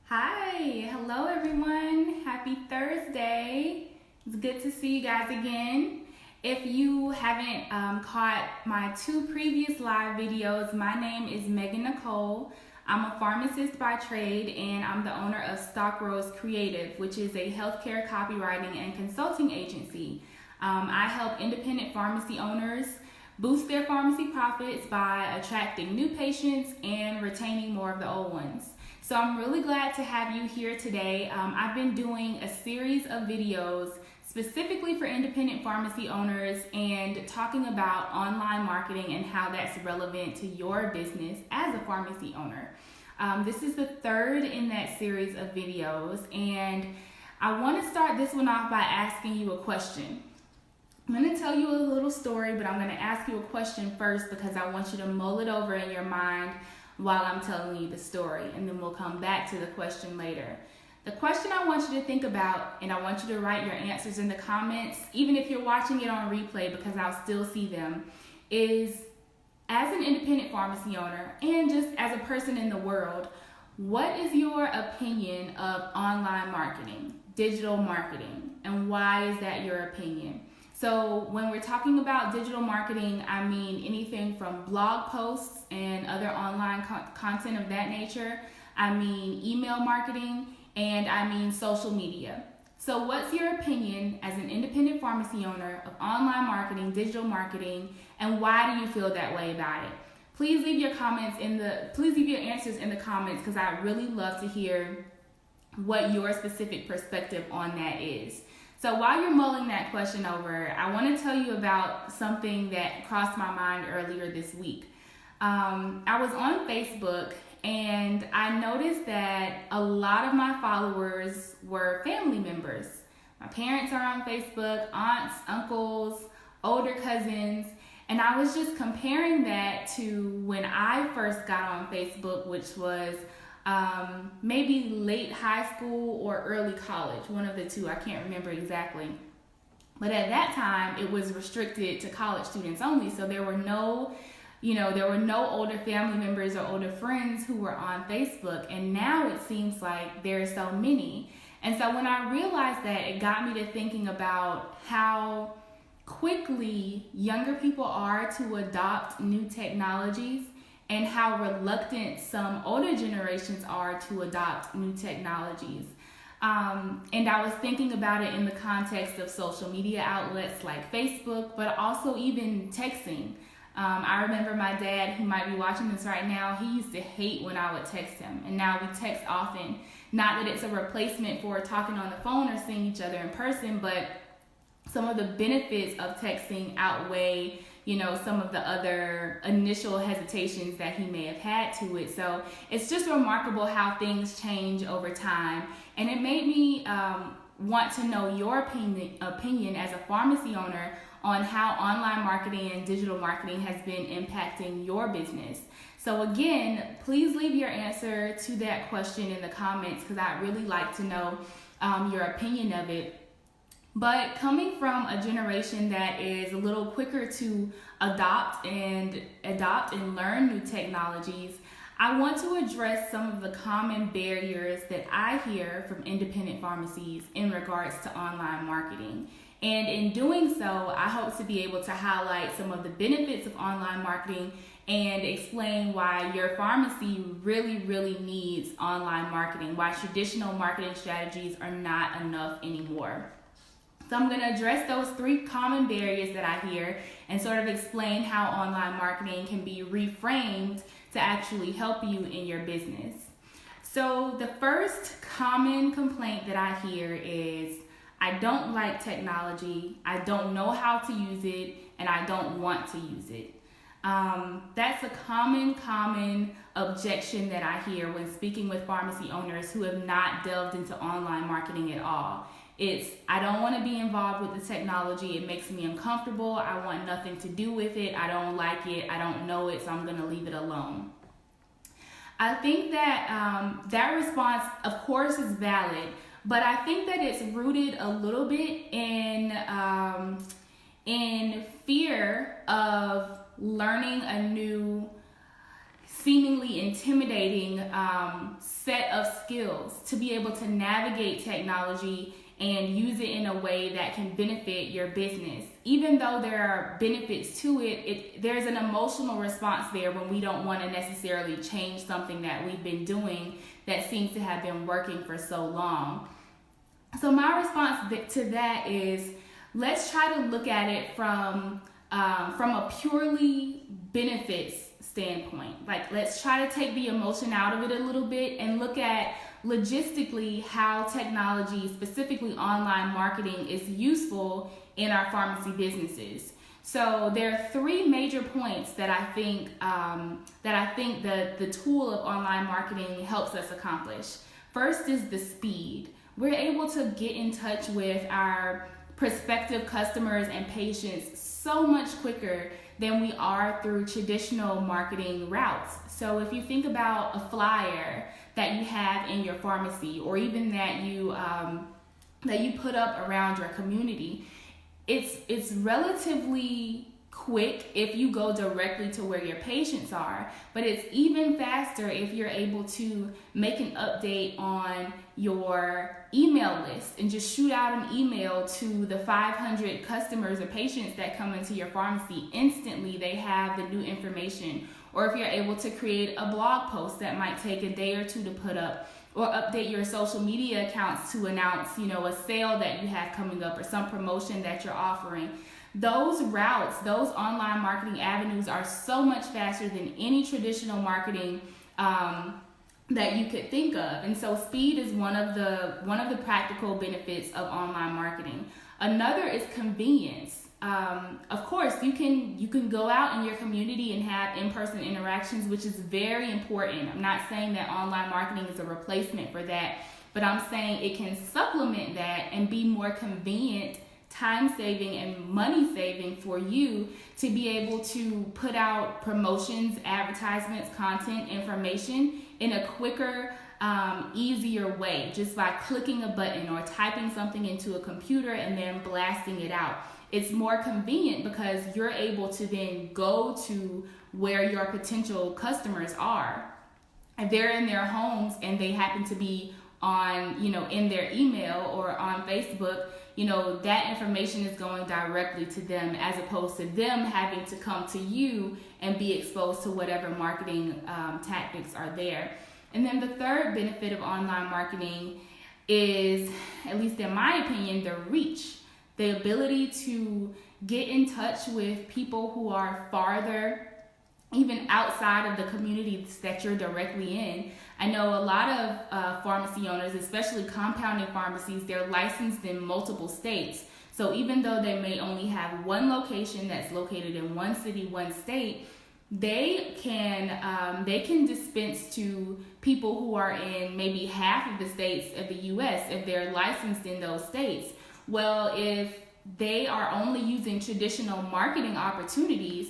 Hi, hello everyone. Happy Thursday. It's good to see you guys again. If you haven't caught my two previous live videos, my name is Megan Nicole. I'm a pharmacist by trade and I'm the owner of Stock Rose Creative, which is a healthcare copywriting and consulting agency. I help independent pharmacy owners boost their pharmacy profits by attracting new patients and retaining more of the old ones. So I'm really glad to have you here today. I've been doing a series of videos specifically for independent pharmacy owners and talking about online marketing and how that's relevant to your business as a pharmacy owner. This is the third in that series of videos, and I want to start this one off by asking you a question. I'm going to tell you a little story, but I'm going to ask you a question first because I want you to mull it over in your mind while I'm telling you the story, and then we'll come back to the question later. The question I want you to think about, and I want you to write your answers in the comments, even if you're watching it on replay because I'll still see them, is as an independent pharmacy owner and just as a person in the world, what is your opinion of online marketing, digital marketing, and why is that your opinion? So when we're talking about digital marketing, I mean anything from blog posts and other online content of that nature. I mean email marketing, and I mean social media. So what's your opinion as an independent pharmacy owner of online marketing, digital marketing, and why do you feel that way about it? Please leave your answers in the comments because I really love to hear what your specific perspective on that is. So while you're mulling that question over, I want to tell you about something that crossed my mind earlier this week. I was on Facebook and I noticed that a lot of my followers were family members. My parents are on Facebook, aunts, uncles, older cousins, and I was just comparing that to when I first got on Facebook, which was maybe late high school or early college, one of the two, I can't remember exactly. But at that time, it was restricted to college students only, so there were no older family members or older friends who were on Facebook, and now it seems like there are so many. And so when I realized that, it got me to thinking about how quickly younger people are to adopt new technologies and how reluctant some older generations are to adopt new technologies. And I was thinking about it in the context of social media outlets like Facebook, but also even texting. I remember my dad, who might be watching this right now, he used to hate when I would text him. And now we text often. Not that it's a replacement for talking on the phone or seeing each other in person, but some of the benefits of texting outweigh some of the other initial hesitations that he may have had to it. So it's just remarkable how things change over time. And it made me want to know your opinion as a pharmacy owner on how online marketing and digital marketing has been impacting your business. So again, please leave your answer to that question in the comments because I'd really like to know your opinion of it. But coming from a generation that is a little quicker to adopt and learn new technologies, I want to address some of the common barriers that I hear from independent pharmacies in regards to online marketing. And in doing so, I hope to be able to highlight some of the benefits of online marketing and explain why your pharmacy really, really needs online marketing, why traditional marketing strategies are not enough anymore. So I'm going to address those three common barriers that I hear and sort of explain how online marketing can be reframed to actually help you in your business. So the first common complaint that I hear is, I don't like technology, I don't know how to use it, and I don't want to use it. That's a common objection that I hear when speaking with pharmacy owners who have not delved into online marketing at all. It's, I don't want to be involved with the technology. It makes me uncomfortable. I want nothing to do with it. I don't like it. I don't know it, so I'm going to leave it alone. I think that that response, of course, is valid, but I think that it's rooted a little bit in fear of learning a new seemingly intimidating set of skills to be able to navigate technology and use it in a way that can benefit your business. Even though there are benefits to it, there's an emotional response there when we don't want to necessarily change something that we've been doing that seems to have been working for so long. So my response to that is, let's try to look at it from a purely benefits standpoint. Like, let's try to take the emotion out of it a little bit and look at logistically how technology, specifically online marketing, is useful in our pharmacy businesses. So there are three major points that I think the tool of online marketing helps us accomplish. First is the speed. We're able to get in touch with our prospective customers and patients so much quicker than we are through traditional marketing routes. So if you think about a flyer that you have in your pharmacy, or even that you put up around your community, it's relatively quick if you go directly to where your patients are, but it's even faster if you're able to make an update on your email list and just shoot out an email to the 500 customers or patients that come into your pharmacy. Instantly they have the new information. Or if you're able to create a blog post that might take a day or two to put up, or update your social media accounts to announce, a sale that you have coming up or some promotion that you're offering. Those routes, those online marketing avenues are so much faster than any traditional marketing that you could think of. And so speed is one of the practical benefits of online marketing. Another is convenience. Of course, you can go out in your community and have in-person interactions, which is very important. I'm not saying that online marketing is a replacement for that, but I'm saying it can supplement that and be more convenient, time-saving, and money-saving for you to be able to put out promotions, advertisements, content, information in a quicker, easier way, just by clicking a button or typing something into a computer and then blasting it out. It's more convenient because you're able to then go to where your potential customers are. If they're in their homes and they happen to be on, in their email or on Facebook, that information is going directly to them, as opposed to them having to come to you and be exposed to whatever marketing tactics are there. And then the third benefit of online marketing is, at least in my opinion, the reach. The ability to get in touch with people who are farther, even outside of the communities that you're directly in. I know a lot of pharmacy owners, especially compounding pharmacies, they're licensed in multiple states. So even though they may only have one location that's located in one city, one state, they can dispense to people who are in maybe half of the states of the U.S. if they're licensed in those states. Well, if they are only using traditional marketing opportunities,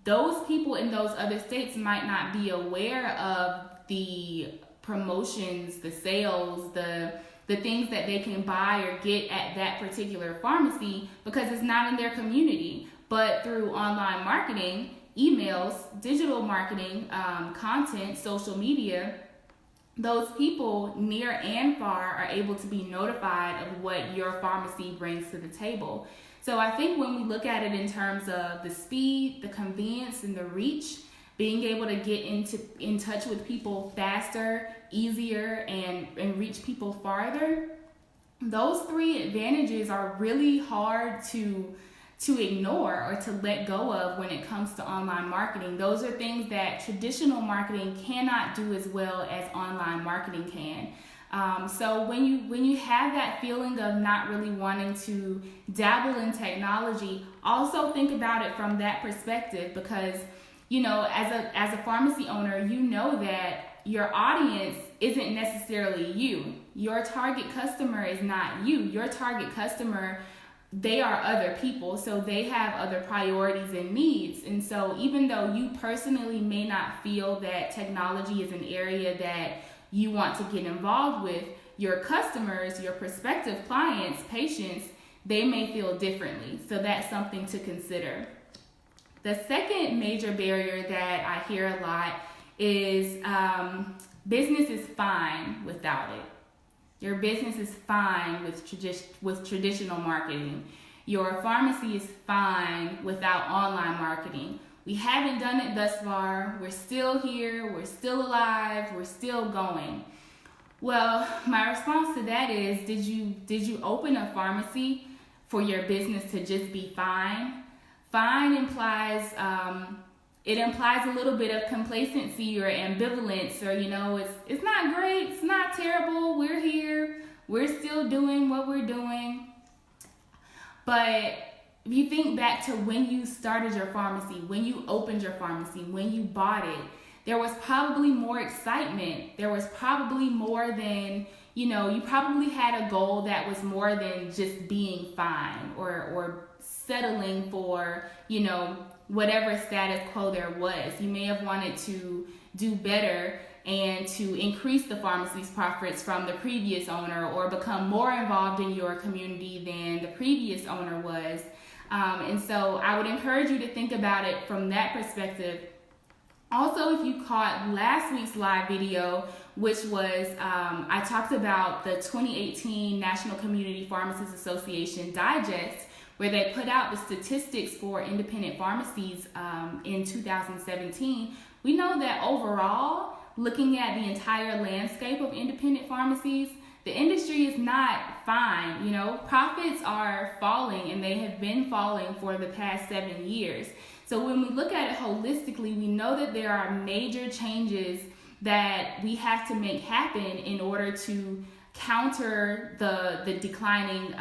those people in those other states might not be aware of the promotions, the sales, the things that they can buy or get at that particular pharmacy, because it's not in their community. But through online marketing, emails, digital marketing, content, social media, those people near and far are able to be notified of what your pharmacy brings to the table. So I think when we look at it in terms of the speed, the convenience, and the reach, being able to get in touch with people faster, easier, and reach people farther, those three advantages are really hard to ignore or to let go of when it comes to online marketing. Those are things that traditional marketing cannot do as well as online marketing can. So when you have that feeling of not really wanting to dabble in technology, also think about it from that perspective, because as a pharmacy owner, you know that your audience isn't necessarily you. Your target customer is not you. Your target customer, they are other people, so they have other priorities and needs. And so even though you personally may not feel that technology is an area that you want to get involved with, your customers, your prospective clients, patients, they may feel differently. So that's something to consider. The second major barrier that I hear a lot is business is fine without it. Your business is fine with traditional marketing. Your pharmacy is fine without online marketing. We haven't done it thus far. We're still here. We're still alive. We're still going. Well, my response to that is, did you open a pharmacy for your business to just be fine? Fine implies it implies a little bit of complacency or ambivalence, or it's not great, it's not terrible. We're here. We're still doing what we're doing. But if you think back to when you started your pharmacy, when you opened your pharmacy, when you bought it, there was probably more excitement. There was probably more than, you probably had a goal that was more than just being fine or settling for, whatever status quo there was. You may have wanted to do better and to increase the pharmacy's profits from the previous owner, or become more involved in your community than the previous owner was. And so I would encourage you to think about it from that perspective. Also, if you caught last week's live video, which was, I talked about the 2018 National Community Pharmacists Association Digest, where they put out the statistics for independent pharmacies in 2017, we know that overall, looking at the entire landscape of independent pharmacies, the industry is not fine. Profits are falling, and they have been falling for the past 7 years. So when we look at it holistically, we know that there are major changes that we have to make happen in order to counter the declining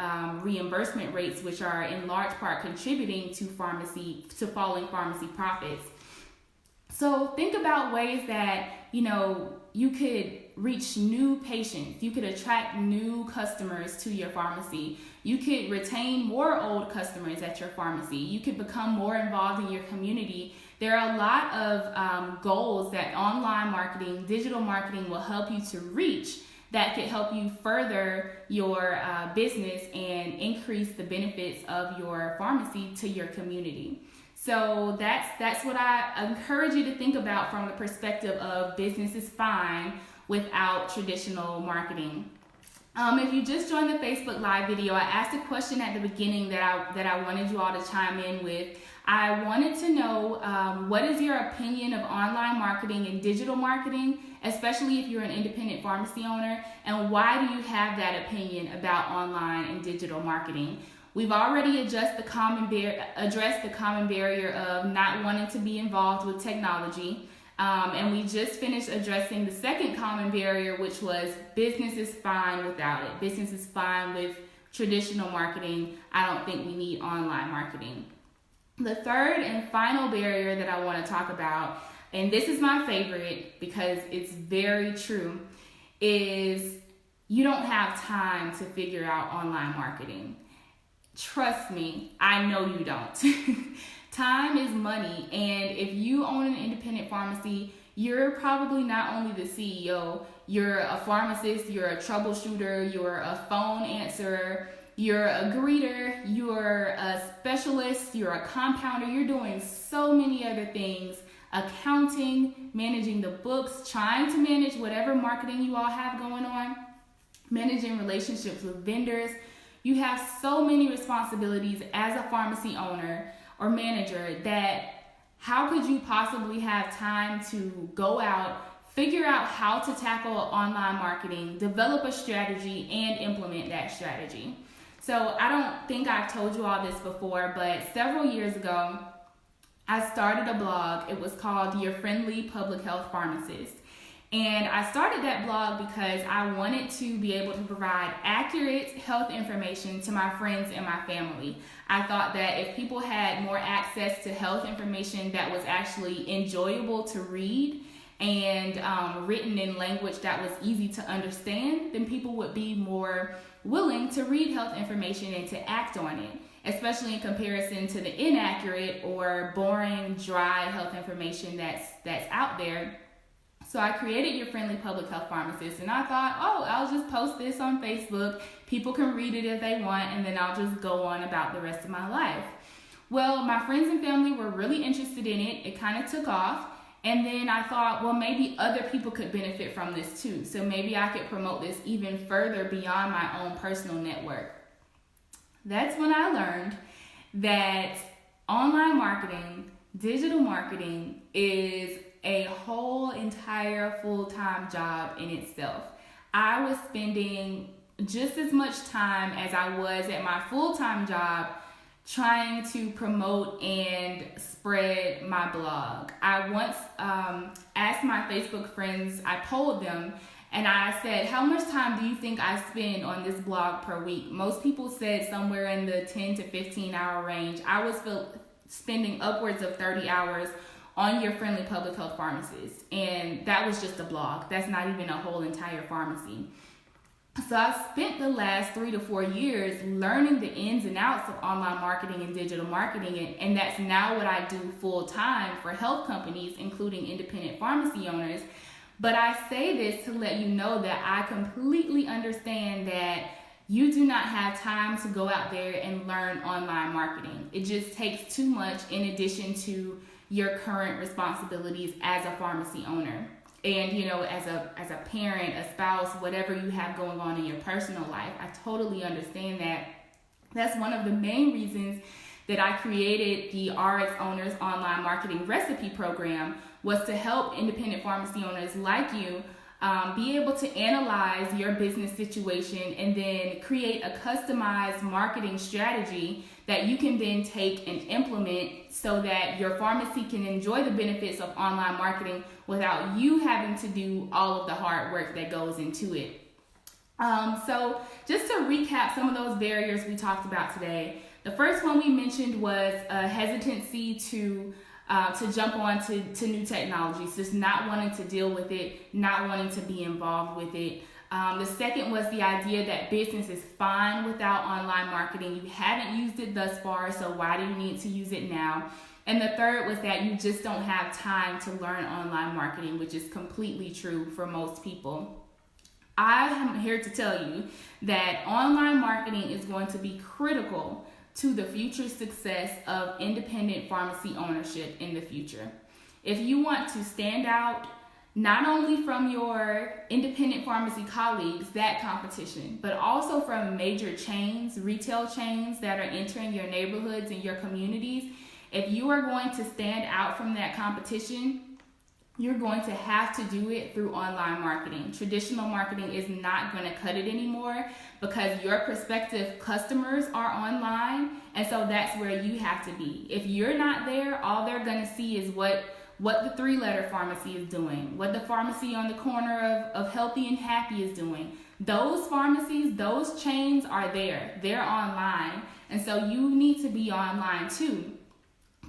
reimbursement rates, which are in large part contributing to falling pharmacy profits. So think about ways that you could reach new patients, you could attract new customers to your pharmacy, you could retain more old customers at your pharmacy, you could become more involved in your community. There are a lot of goals that online marketing, digital marketing will help you to reach, that could help you further your business and increase the benefits of your pharmacy to your community. So that's what I encourage you to think about from the perspective of business is fine without traditional marketing. If you just joined the Facebook Live video, I asked a question at the beginning that I wanted you all to chime in with. I wanted to know what is your opinion of online marketing and digital marketing, especially if you're an independent pharmacy owner, and why do you have that opinion about online and digital marketing? We've already addressed the common barrier of not wanting to be involved with technology. And we just finished addressing the second common barrier, which was business is fine without it. Business is fine with traditional marketing. I don't think we need online marketing. The third and final barrier that I want to talk about, and this is my favorite because it's very true, is you don't have time to figure out online marketing. Trust me, I know you don't. Time is money, and if you own an independent pharmacy, you're probably not only the CEO, you're a pharmacist, you're a troubleshooter, you're a phone answerer, you're a greeter, you're a specialist, you're a compounder, you're doing so many other things, accounting, managing the books, trying to manage whatever marketing you all have going on, managing relationships with vendors. You have so many responsibilities as a pharmacy owner or manager that how could you possibly have time to go out, figure out how to tackle online marketing, develop a strategy, and implement that strategy? So I don't think I've told you all this before, but several years ago, I started a blog. It was called Your Friendly Public Health Pharmacist. And I started that blog because I wanted to be able to provide accurate health information to my friends and my family. I thought that if people had more access to health information that was actually enjoyable to read and written in language that was easy to understand, then people would be more willing to read health information and to act on it, especially in comparison to the inaccurate or boring, dry health information that's out there. So I created Your Friendly Public Health Pharmacist, and I thought, I'll just post this on Facebook. People can read it if they want, and then I'll just go on about the rest of my life. Well, my friends and family were really interested in it. It kind of took off, And then I thought, well, maybe other people could benefit from this too. So maybe I could promote this even further beyond my own personal network. That's when I learned that online marketing, digital marketing is a whole entire full-time job in itself. I was spending just as much time as I was at my full-time job trying to promote and spread my blog. I once asked my Facebook friends, I polled them, and I said, how much time do you think I spend on this blog per week? Most people said somewhere in the 10 to 15 hour range. I was spending upwards of 30 hours on Your Friendly Public Health Pharmacist. And that was just a blog. That's not even a whole entire pharmacy. So I spent the last 3 to 4 years learning the ins and outs of online marketing and digital marketing. And that's now what I do full time for health companies, including independent pharmacy owners. But I say this to let you know that I completely understand that you do not have time to go out there and learn online marketing. It just takes too much in addition to your current responsibilities as a pharmacy owner. And, you know, as a parent, a spouse, whatever you have going on in your personal life, I totally understand that. That's one of the main reasons that I created the RX Owners Online Marketing Recipe Program, was to help independent pharmacy owners like you be able to analyze your business situation and then create a customized marketing strategy that you can then take and implement so that your pharmacy can enjoy the benefits of online marketing without you having to do all of the hard work that goes into it. So just to recap some of those barriers we talked about today, the first one we mentioned was a hesitancy to jump on to new technologies, just not wanting to deal with it, not wanting to be involved with it. The second was the idea that business is fine without online marketing. You haven't used it thus far, so why do you need to use it now? And the third was that you just don't have time to learn online marketing, which is completely true for most people. I am here to tell you that online marketing is going to be critical to the future success of independent pharmacy ownership in the future. If you want to stand out, not only from your independent pharmacy colleagues, that competition, but also from major chains, retail chains that are entering your neighborhoods and your communities, if you are going to stand out from that competition, you're going to have to do it through online marketing. Traditional marketing is not going to cut it anymore because your prospective customers are online, and so that's where you have to be. If you're not there, all they're going to see is what the three-letter pharmacy is doing, what the pharmacy on the corner of Healthy and Happy is doing. Those pharmacies, those chains are there. They're online, and so you need to be online too.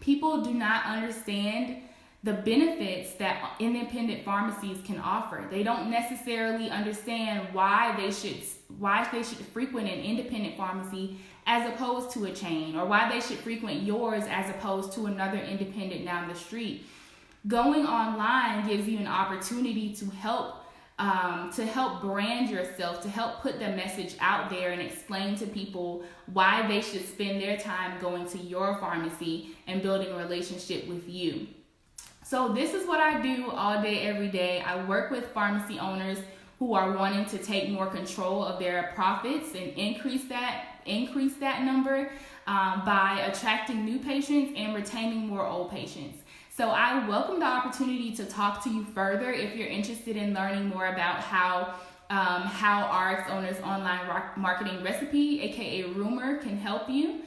People do not understand the benefits that independent pharmacies can offer. They don't necessarily understand why they should frequent an independent pharmacy as opposed to a chain, or why they should frequent yours as opposed to another independent down the street. Going online gives you an opportunity to help brand yourself, to help put the message out there and explain to people why they should spend their time going to your pharmacy and building a relationship with you. So this is what I do all day, every day. I work with pharmacy owners who are wanting to take more control of their profits and increase that number by attracting new patients and retaining more old patients. So I welcome the opportunity to talk to you further if you're interested in learning more about how RX Owners Online Marketing Recipe, aka ROOMR, can help you.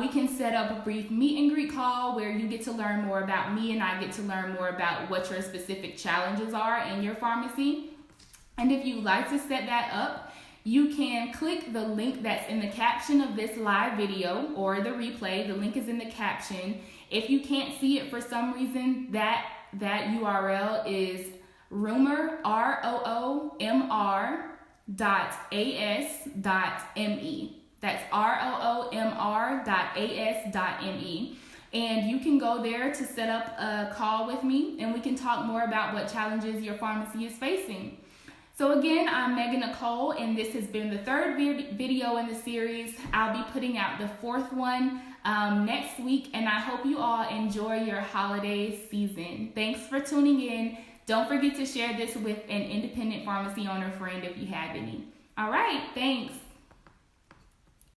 We can set up a brief meet and greet call where you get to learn more about me and I get to learn more about what your specific challenges are in your pharmacy. And if you'd like to set that up, you can click the link that's in the caption of this live video or the replay. The link is in the caption. If you can't see it for some reason, that URL is ROOMR, ROOMR.as.me. That's ROOMR.as.me. And you can go there to set up a call with me and we can talk more about what challenges your pharmacy is facing. So again, I'm Megan Nicole and this has been the third video in the series. I'll be putting out the fourth one next week, and I hope you all enjoy your holiday season. Thanks for tuning in. Don't forget to share this with an independent pharmacy owner friend if you have any. All right, thanks.